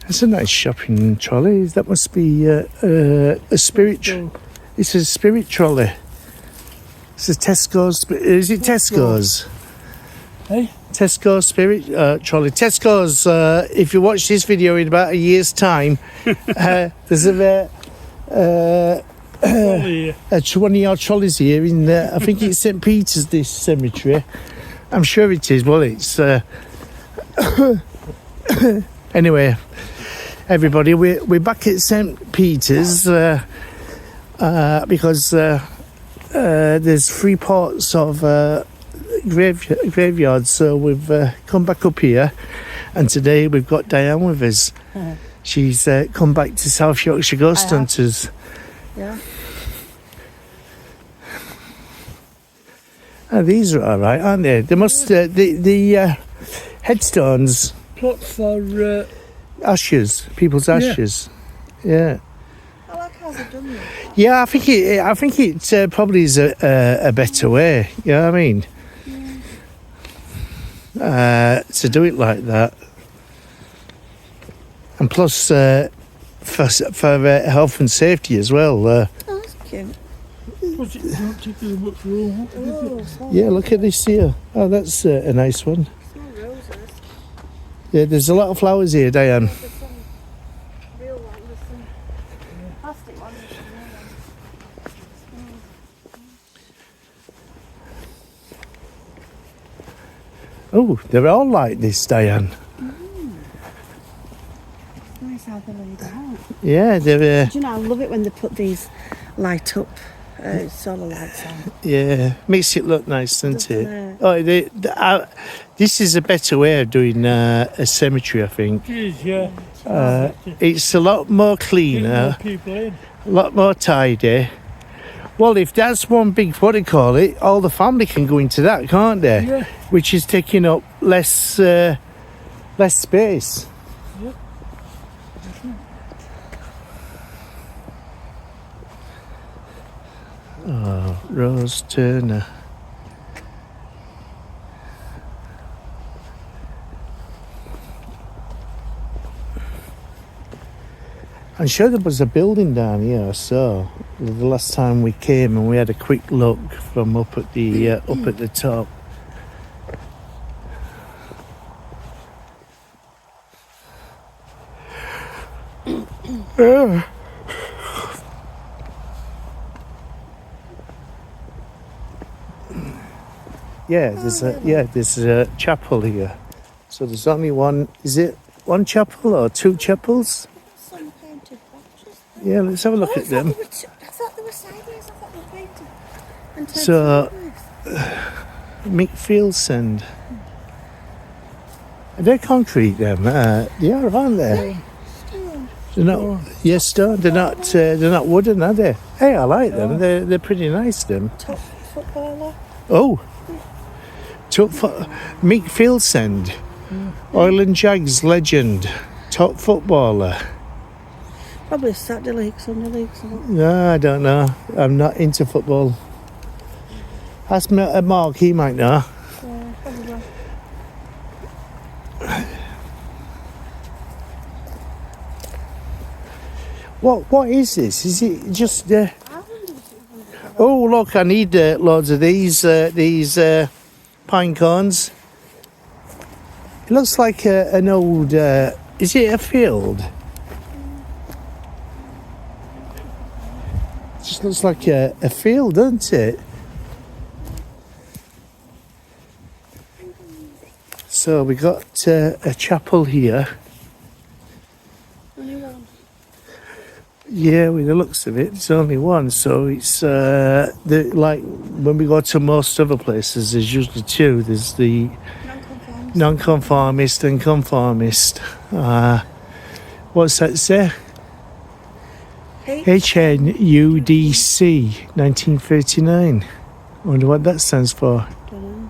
That's a nice shopping trolley. That must be a spirit. It's a spirit trolley. It's a Tesco's. Is it Tesco's? Hey? Tesco's spirit trolley. Tesco's. If you watch this video in about a year's time, there's one of our trolleys here in. I think it's St Peter's. This cemetery. I'm sure it is. Well, it's. Anyway, everybody, we're back at St Peter's because there's 3 parts of graveyard, so we've come back up here, and today we've got Diane with us. She's come back to South Yorkshire Ghost Hunters. Yeah. Oh, these are all right, aren't they? They must the headstones. Plots for Ashes, people's ashes. Yeah. I like how they've done that. Yeah, I think it probably is a better way. You know what I mean? To do it like that, and plus for health and safety as well. Oh, that's cute. Yeah, look at this here. Oh, that's a nice one. Small roses. Yeah, there's a lot of flowers here, Diane. There's some real ones, there's some plastic ones, there's some real ones. Oh, they're all like this, Diane. It's nice how they're laid out. Yeah, they're. Do you know, I love it when they put these light up solar lights on. Yeah, makes it look nice, doesn't it? Doesn't it? Oh, this is a better way of doing a cemetery, I think. it is, yeah. It's a lot more cleaner, More people in. a lot more tidy. Well, if that's one big, what do you call it, all the family can go into that, can't they? Yeah. Which is taking up less space. Yep. Oh, Rose Turner. I'm sure there was a building down here, so the last time we came and we had a quick look from up at the top. There's a chapel here. So there's only one. Is it one chapel or 2 chapels? Some painted boxes. Yeah, let's have a look at them. I thought they were sideways. I thought they were painted. And turned So, sideways. McFieldson. Are they concrete them? They are, aren't they? They're not. Yes, stone. They're not wooden, are they? Hey, I like them. They're pretty nice. Them. Top footballer. Oh, Mick Fieldsend, Hoyland Jags legend, top footballer. Probably Saturday League, Sunday League, something. No, I don't know. I'm not into football. Ask Mark, he might know. Yeah, probably. What is this? Is it just? Oh, look! I need loads of these pine cones. It looks like an old. Is it a field? It just looks like a field, doesn't it? So we got a chapel here. Only one. Yeah, with the looks of it, it's only one. So it's like when we go to most other places, there's usually 2. There's the non-conformist and conformist. What's that say? HNUDC 1939. I wonder what that stands for. Dunno.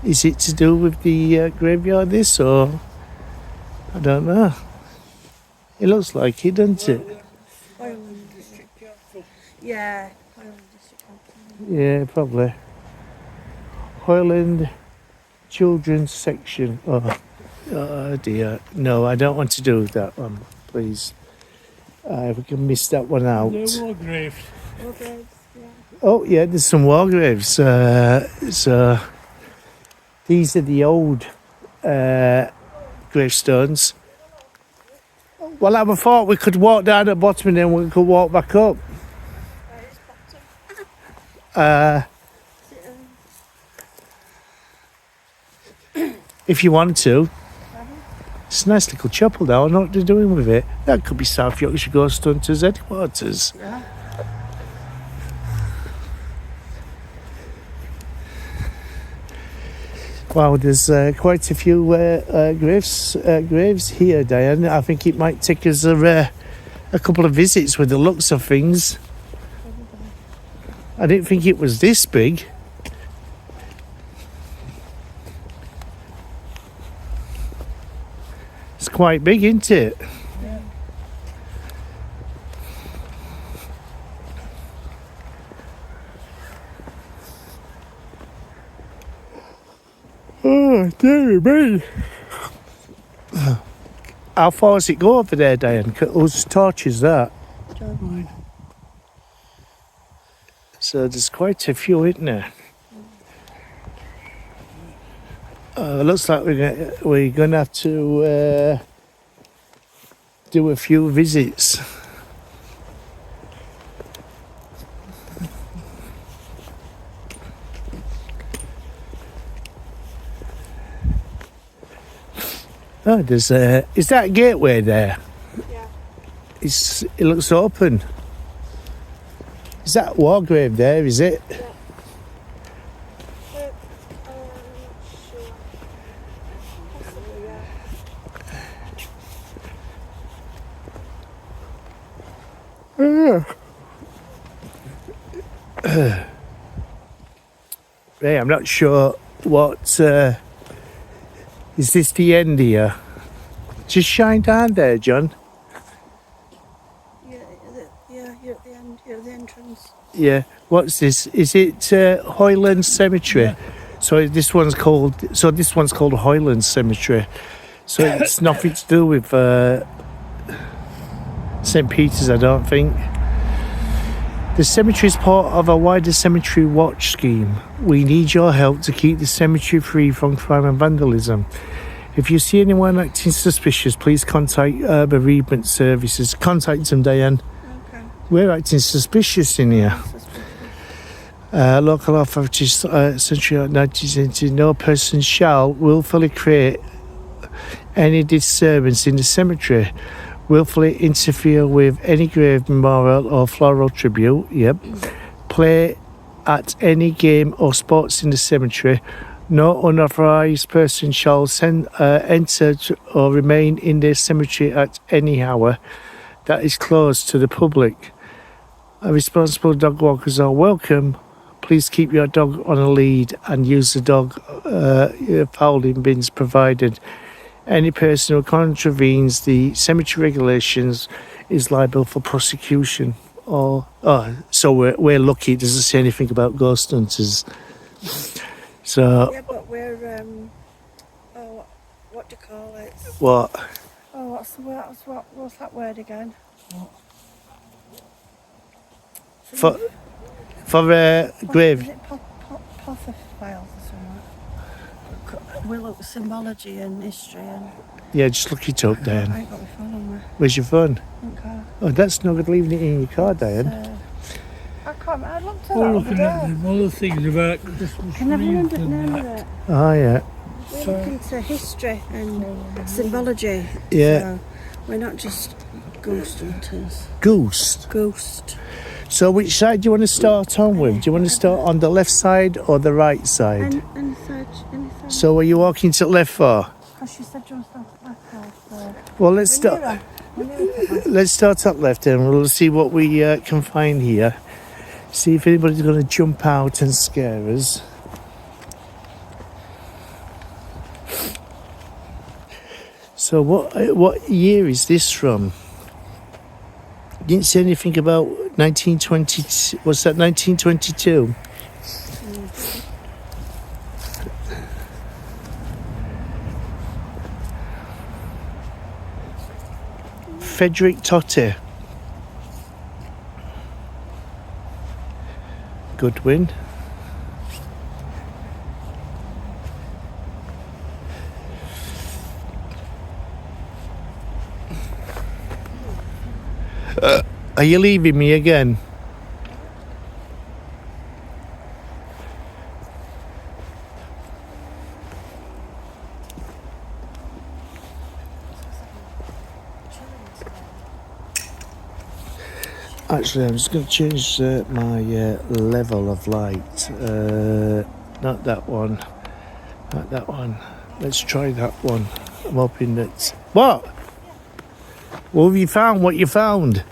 Is it to do with the graveyard, this, or? I don't know. It looks like it, doesn't it? Hoyland District Council. Yeah, Hoyland District Council. Yeah, probably. Hoyland Children's Section. Oh, Oh dear. No, I don't want to do that one, please. We can miss that one out. They're war graves. War graves, yeah. Oh yeah, there's some war graves. So these are the old gravestones. Well, I thought we could walk down at the bottom and then we could walk back up. Where is bottom? Is it, If you want to. right? It's a nice little chapel now. I don't know what they're doing with it. That could be South Yorkshire Ghost Hunters headquarters. Yeah. Wow, there's quite a few graves here, Diane. I think it might take us a couple of visits with the looks of things. I didn't think it was this big. It's quite big, isn't it? Yeah. Oh, dear me. How far does it go over there, Diane? Whose torch is that? Mine. So there's quite a few, isn't there? Looks like we're gonna have to do a few visits. Oh, there's is that a gateway there? Yeah. It looks open. Is that Wargrave there, is it? Yeah. Sure. Possibly, yeah. Hey, I'm not sure what is this the end here? Just shine down there, John. Yeah, you're at the end, you're at the entrance. Yeah. What's this? Is it Hoyland Cemetery? Yeah. So this one's called Hoyland Cemetery. So it's nothing to do with St. Peter's, I don't think. The cemetery is part of a wider cemetery watch scheme. We need your help to keep the cemetery free from crime and vandalism. If you see anyone acting suspicious, please contact bereavement services. Contact them, Diane. Okay. We're acting suspicious in here. Suspicious. Local authorities, Century 1970, no person shall willfully create any disturbance in the cemetery, willfully interfere with any grave memorial or floral tribute, play at any game or sports in the cemetery. No unauthorised person shall enter or remain in the cemetery at any hour that is closed to the public. Responsible dog walkers are welcome. Please keep your dog on a lead and use the dog fouling bins provided. Any person who contravenes the cemetery regulations is liable for prosecution. So we're lucky it doesn't say anything about ghost hunters. So Yeah, but we're what do you call it? what? Oh, what's the word? What's that word again? For grave? Is it pothophiles or something? We look at symbology and history and Yeah, just look it up, I Diane. ain't got my phone on me. Where's your phone? Okay. Oh, that's no good leaving it in your car, Diane. I can't. I looked at We're that over looking at there. them other things about Christmas I never trees remembered the and name of that. it. Oh, yeah. We look into history and symbology. Yeah. So we're not just ghost hunters. Ghost. Ghost. So which side do you want to start on with? Do you want to start on the left side or the right side? Any side. So are you walking to the left for? Because you said you want to start at left side. So. Well, let's start. Let's start up left and we'll see what we can find here. See if anybody's going to jump out and scare us. So what year is this from? Didn't say anything about 1920. What's that? 1922. Frederick Totti. Goodwin. Are you leaving me again? Actually, I'm just going to change my level of light. Not that one. Not that one. Let's try that one. I'm hoping that... What? What have you found? What you found?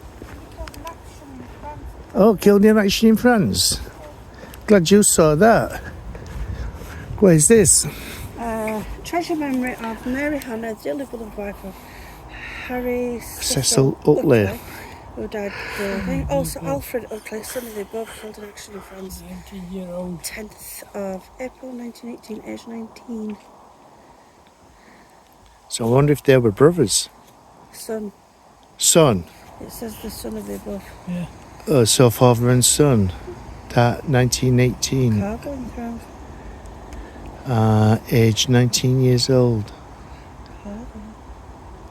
Oh, killed in action in France. Glad you saw that. Where's this? Treasure memory of Mary Hannah, the only beloved wife of Harry Cecil Utley. who died before. Also Alfred Utley, son of the above, killed in action in France. 19-year-old. 10th of April 1918, age 19. So I wonder if they were brothers. Son. Son. It says the son of the above. Yeah. Oh, so father and son. That 1918. Cargo in France. Age 19 years old.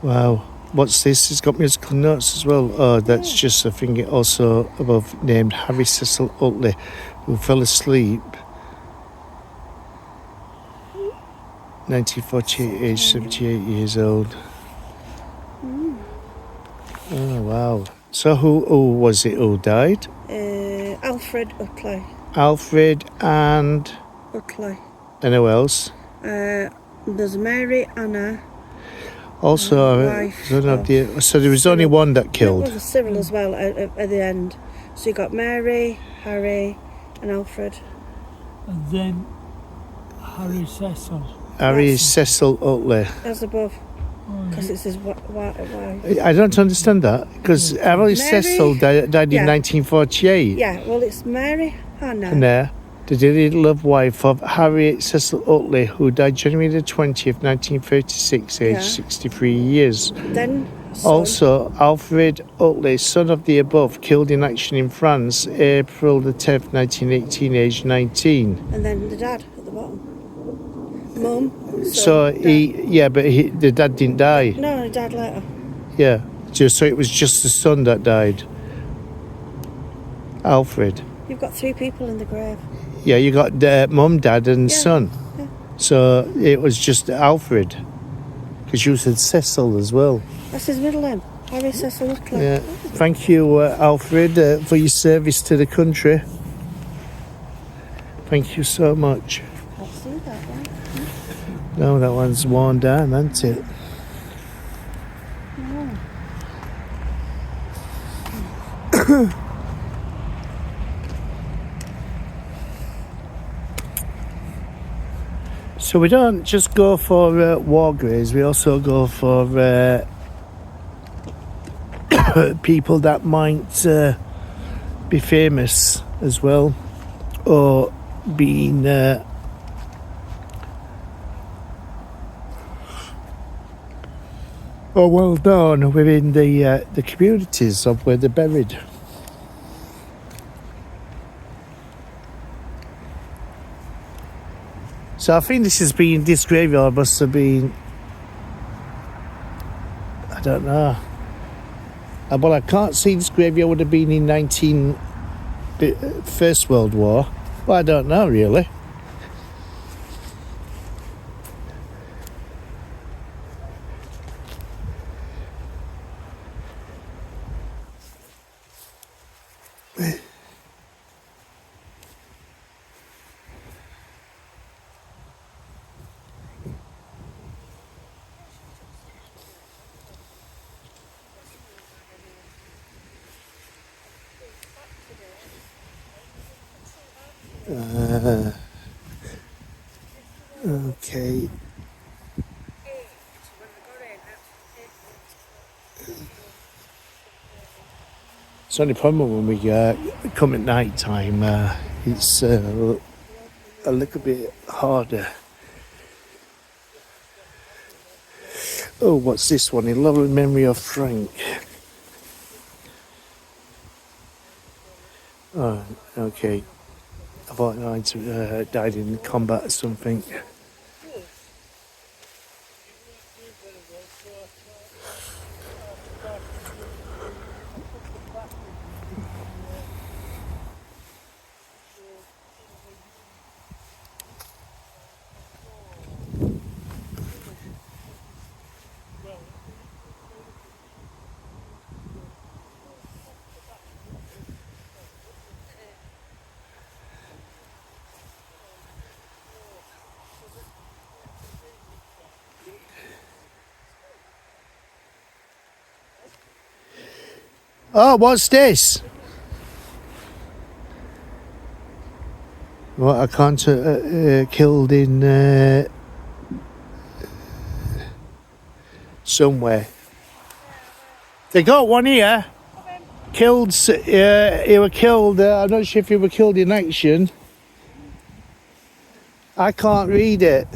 Wow. What's this? It's got musical notes as well. Oh, that's just, I think it also above named Harry Cecil Utley, who fell asleep 1948, age 78 years old. Oh, wow. So who was it who died? Alfred Utley. Alfred and... Utley. And who else? There's Mary Anna. Also, Wife so of there was only one that There killed. was a Cyril as well at the end. So you got Mary, Harry, and Alfred. And then Harry Cecil. Harry Cecil Utley. As above, Oh, because it says why. I don't understand that, because Harry Mary- Cecil died in Yeah. 1948. Yeah, well, it's Mary Hannah. And there, the dearly loved wife of Harriet Cecil Utley, who died January the 20th, 1936, aged Yeah. 63 years. Then son. Also, Alfred Utley, son of the above, killed in action in France, April the 10th, 1918, aged 19. And then the dad at the bottom. Mum. So dad. the dad didn't die. No, the dad later. Yeah, so it was just the son that died. Alfred. You've got 3 people in the grave. Yeah, you got mum, dad, and Yeah, son. yeah. So it was just Alfred, because you said Cecil as well. That's his middle name. Harry Cecil Utley. Yeah. Thank you, Alfred, for your service to the country. Thank you so much. I'll see that one. No, that one's worn down, hasn't it? So we don't just go for war graves, we also go for people that might be famous as well, or being or well known within the communities of where they're buried. So I think this graveyard must have been, I don't know. Well, I can't see this graveyard would have been in First World War. Well, I don't know really. Okay. It's only problem when we come at night time. It's a little bit harder. Oh, what's this one? In loving memory of Frank. Oh, okay. I thought I died in combat or something. Oh, what's this? What I can't killed in somewhere. They got one here. Killed. He were killed. I'm not sure if he were killed in action. I can't read it.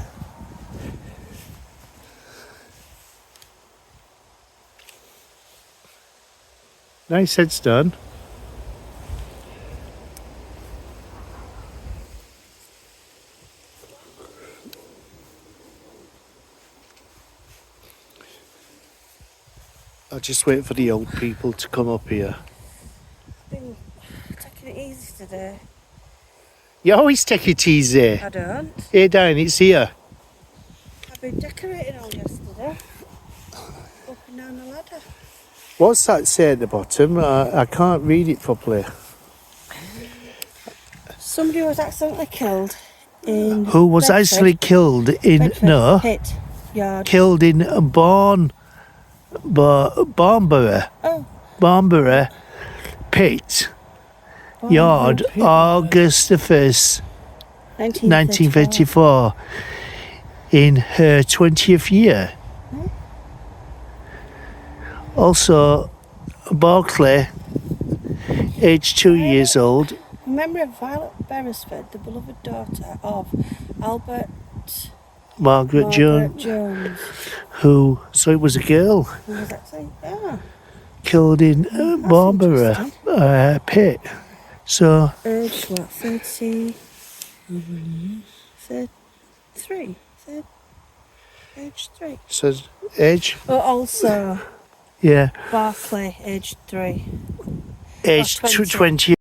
Nice headstone. I'll just wait for the old people to come up here. I've been taking it easy today. You always take it easy. I don't. Here, down, it's here. I've been decorating all yesterday. Up and down the ladder. What's that say at the bottom? I can't read it properly. Somebody was accidentally killed in Who was Bedford. actually killed in Bedford Pit Yard. killed in Barnbury Oh, Pit Barnbury Yard, Pit. August the 1st, 1934, in her 20th year. Also, Barclay, aged 2 years old. In memory of Violet Beresford, the beloved daughter of Albert Margaret Jones, Jones. so it was a girl, Who was actually, yeah. killed in Barnbury Pit. So, Age what? 33? Age 3. so age, But also yeah, Barclay, age 3. age 20. 20